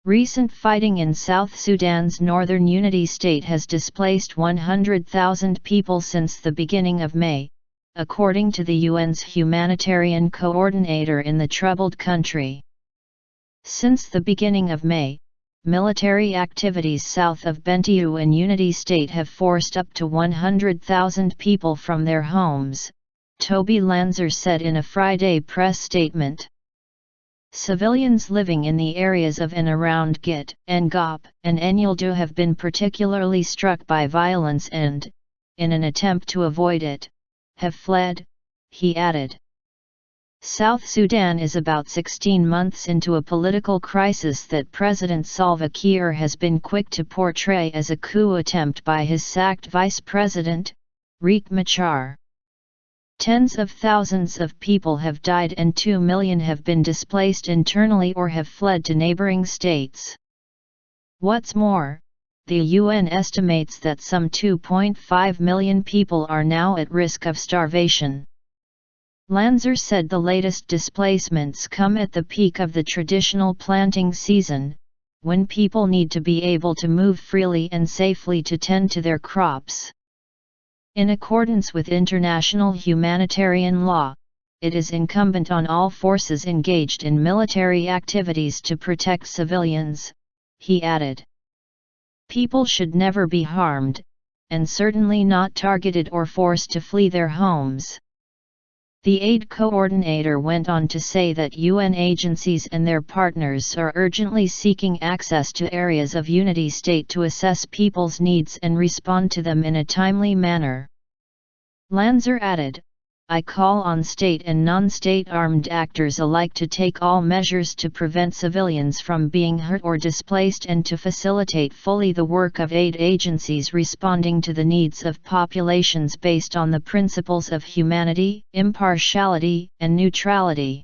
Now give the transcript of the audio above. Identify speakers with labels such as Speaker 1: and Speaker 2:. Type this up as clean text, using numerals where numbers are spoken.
Speaker 1: Recent fighting in South Sudan's northern unity state has displaced 100,000 people since the beginning of May, according to the UN's humanitarian coordinator in the troubled country. Since the beginning of May, military activities south of Bentiu and Unity State have forced up to 100,000 people from their homes, Toby Lanzer said in a Friday press statement. Civilians living in the areas of and around Guit, Ngop and Nhialdu have been particularly struck by violence and, in an attempt to avoid it, have fled, he added. South Sudan is about 16 months into a political crisis that President Salva Kiir has been quick to portray as a coup attempt by his sacked vice president, Riek Machar. Tens of thousands of people have died and 2 million have been displaced internally or have fled to neighboring states. What's more, the UN estimates that some 2.5 million people are now at risk of starvation. Lanzer said the latest displacements come at the peak of the traditional planting season, when people need to be able to move freely and safely to tend to their crops. In accordance with international humanitarian law, it is incumbent on all forces engaged in military activities to protect civilians, he added. People should never be harmed, and certainly not targeted or forced to flee their homes. The aid coordinator went on to say that UN agencies and their partners are urgently seeking access to areas of Unity State to assess people's needs and respond to them in a timely manner. Lanzer added, I call on state and non-state armed actors alike to take all measures to prevent civilians from being hurt or displaced and to facilitate fully the work of aid agencies responding to the needs of populations based on the principles of humanity, impartiality, and neutrality.